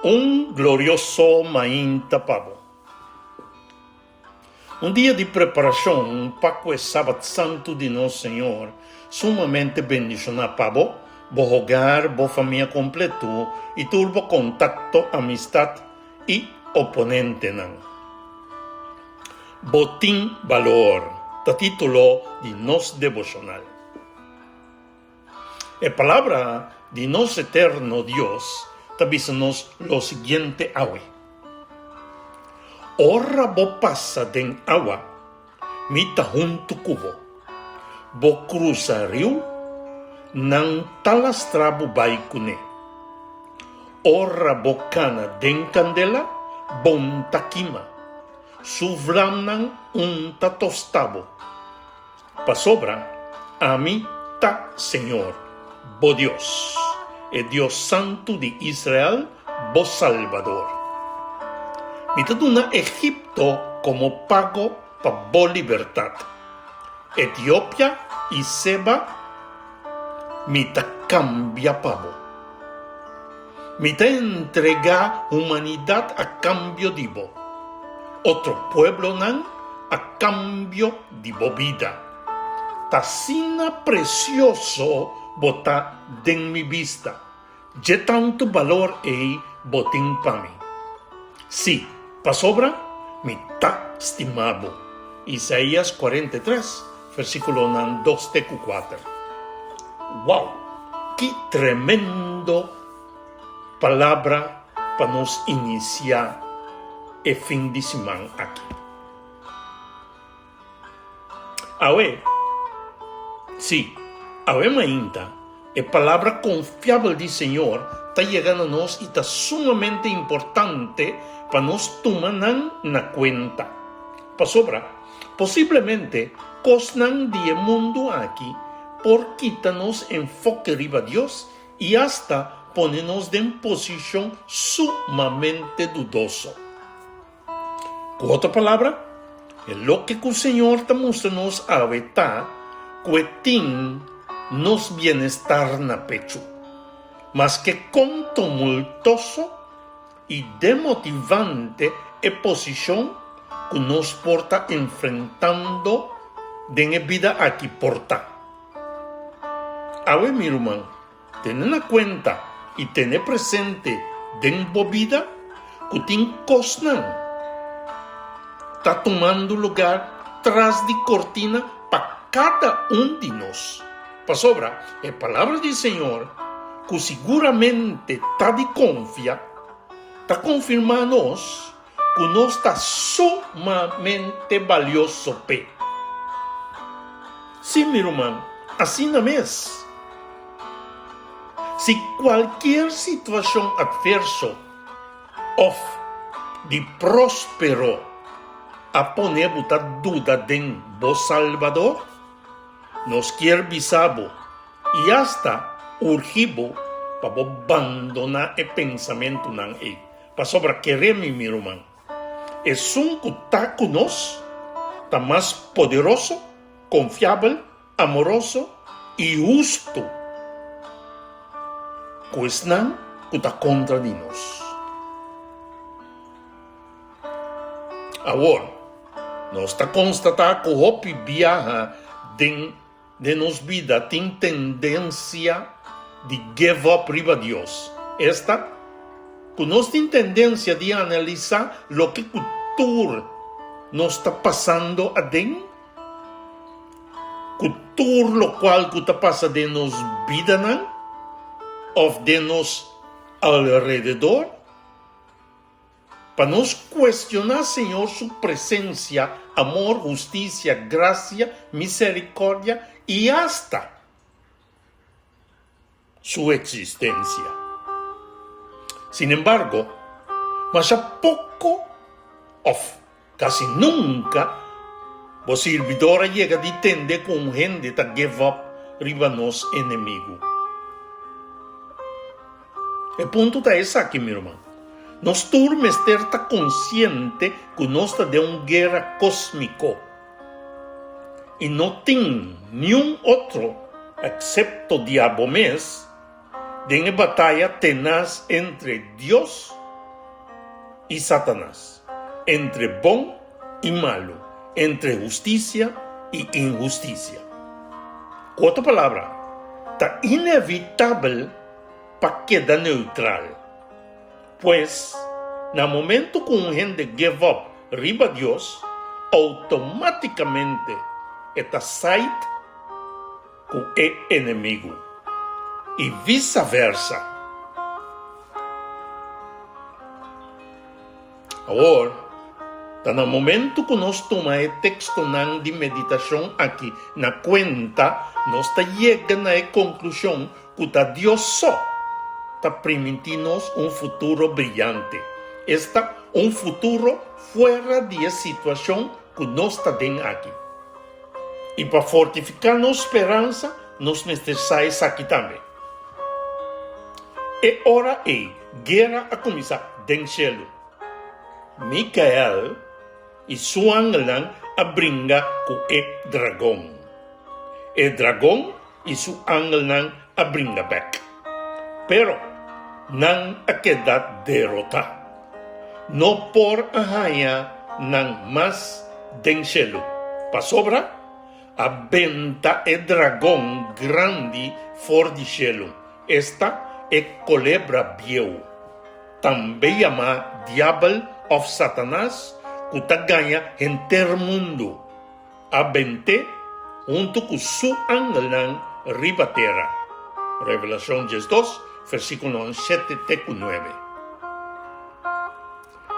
Un glorioso mainta pavo. Un día de preparación para el sábado santo de nuestro Señor, sumamente bendicionado pavo, bo hogar, bo familia completo y turbo contacto, amistad y oponente nan. Botín valor, ta título de nos devocional. La palabra de nos eterno Dios tabisanos lo siguiente awe. Ora bo pasa den agua, mita junto cubo. Bo cruza rio, nan talastrabu baikune. Ora bo cana den candela, bon takima. Suvramnan ta tostabo. Pasobra, a mí ta Señor, bo Dios. El Dios Santo de Israel, vos Salvador. Mitaduna Egipto como pago para vos libertad. Etiopía y Seba, mita cambia pavo. Mita entrega humanidad a cambio de vos. Otro pueblo nan a cambio de vos vida. Tasina precioso bota den mi vista. Je tanto valor ei botin pa mí. Sí, pa sobra, mi ta estimado. Isaías 43, versículo 2-4. Wow, qué tremendo palabra para nos iniciar el fin de semana aquí. Ahora, sí, ahora ainda, la palabra confiable del Señor está llegando a nosotros y está sumamente importante para nos tomar na cuenta. Para sobra, posiblemente, cosnan del mundo aquí por quitarnos enfoque arriba a Dios y hasta ponernos en posición sumamente dudosa. Con otra palabra, es lo que el Señor está mostrándonos a vetar, cuetín nos bienestar na pecho, mas que con tumultuoso y demotivante posición que nos porta enfrentando de la vida aquí porta. A ver, mi hermano, ten en cuenta y ten presente de la vida que tin cosnan está tomando lugar tras de cortina para cada uno de nosotros. Para sobra, la palabra del Señor, que seguramente está de confía, está confirmando que no está sumamente valioso. Sí, mi hermano, así no es. Si cualquier situación adversa o de próspero a poner duda de vos Salvador, nos quiere visabo y hasta urgibo para abandonar el pensamiento nan e. Para sobra querer mi hermano. Es un que está con nos, está más poderoso, confiable, amoroso y justo. Pues nan que está contra de nos. Ahora, nos está constatado que hopi viaja de nos vida tiene tendencia de give up riba Dios. Esta, que nos tiene tendencia de analizar lo que cultura nos está pasando adentro, cultura lo cual que está pasando de nos vida nan, o de nos alrededor, para nos cuestionar, Señor, su presencia, amor, justicia, gracia, misericordia y hasta su existencia. Sin embargo, más a poco, casi nunca, vos servidora llega de tender con gente que give up riba nos enemigo. El punto está aquí, mi hermano. Nos turma estar consciente que nos está de una guerra cósmico y no tiene ni un otro, excepto diablo mes, de una batalla tenaz entre Dios y Satanás, entre bom y malo, entre justicia y injusticia. Com outra palavra, está inevitável para quedar neutral. Pues, no momento que um gente give up riba Deus, automaticamente está side com o inimigo. E vice-versa. Agora, está no momento que nós tomamos o texto de meditação aqui na conta, nós está chegando à conclusão que Deus só está permitindo futuro brilhante. Está futuro fora da situação que nós estamos aqui. E para fortificar nossa esperança, nós necessitamos aqui também. E ora guerra a começar dentro do céu. Micael e sua angelan a brinca com o dragão. O dragão e sua angelan a brinca back. Pero não a quedar derrotado. Não por a rainha não mais denchelo. Para sobra, a benta é dragão grande for de chelo. Esta é culebra biel. Também chama diabo of Satanás, que está ganha inteiro mundo. A bente, junto com seu angelan ribatera. Revelação 2, versículo 7 e 9.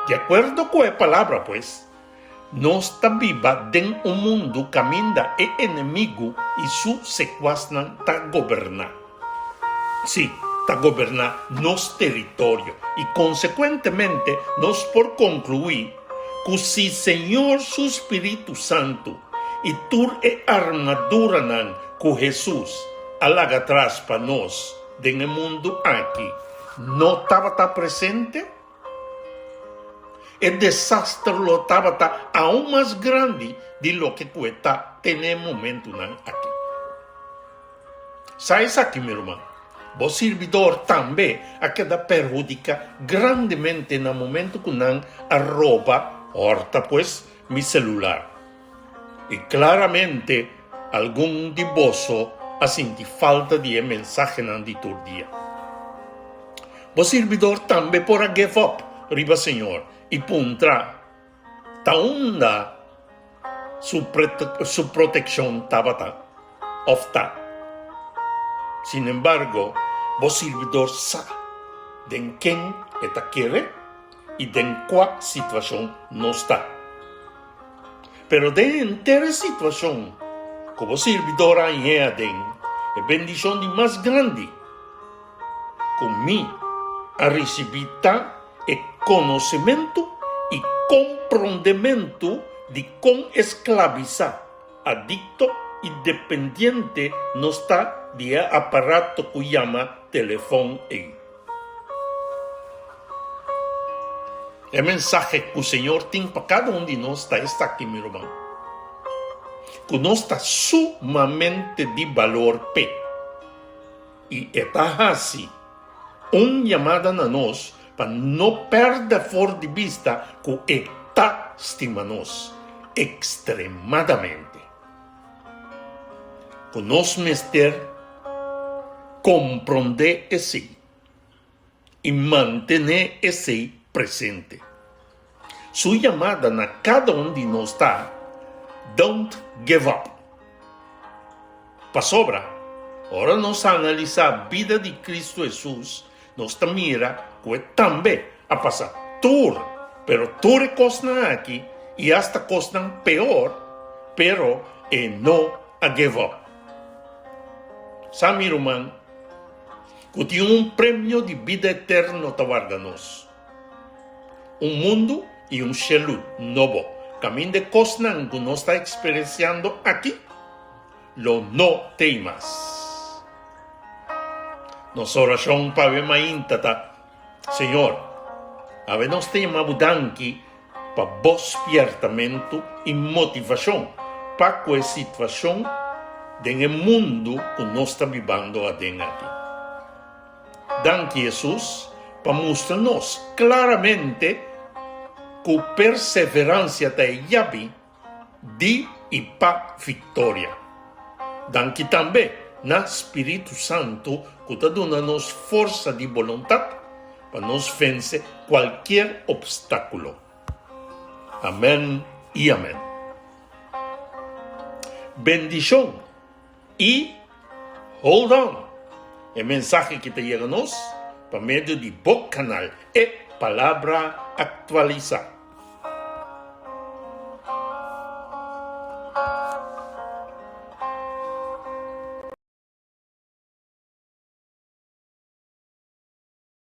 De acordo com a palavra, pues, nós está viva em mundo caminha e inimigo e su sequestran está governar. Sim, está governar nosso território e, consequentemente, nós por concluir que se Senhor, su Espírito Santo, e tur e armadura nan com Jesus, alaga atrás para nós, no mundo aqui, não estava presente? O desastre estava aún mais grande de lo que está no momento aqui. Sabes aqui, meu irmão? O servidor também a queda perjudica grandemente no momento que não arroba, horta pues, mi celular. E claramente, algum de vosotros a sentir falta de mensagem de todo dia. O servidor também por a give up, riba Senhor, e puntra, ta onda su proteção tabata, ofta. Sin embargo, o servidor sabe de quem está querer e de qual situação não está. Pero de inteira situação, como servidor ainda tem, é bendição de mais grande. Comigo, a receber e conhecimento e compreendimento de como esclavizar, adicto e dependiente não está de aparato que chama telefone. A mensagem que o Senhor tem para cada de nós está aqui, meu irmão. Que nós está sumamente de valor P. E está assim, chamada a nós para não perder fora de vista que está estima nós extremadamente. Que nós mestre compreender esse e manter esse presente. Sua chamada na cada de nós está, don't give up. Para sobra, ora nós analisar a vida de Cristo Jesus, nós mira que também a passar tudo, pero tudo costa aqui e hasta costam pior, pero não a give up. Sabe, irmão, que tem prêmio de vida eterna para guardar-nos. Mundo e céu novo. Caminho de coisas que nós está experienciando aqui, lo não tem mais. Nossa oração para ver mais Senhor, a ver nós temos uma mudança para vos despertamento e motivação para com a situação do mundo que nós estamos vivendo aqui. Danke Jesus para mostrar-nos claramente com perseverança da Yahweh, di e pa vitória. Danke também na Espírito Santo, que está dando-nos força de vontade para nos vencer qualquer obstáculo. Amém e amém. Bendição e hold on. A mensagem que te chega a nós por meio de bom canal é Palavra Atualizada.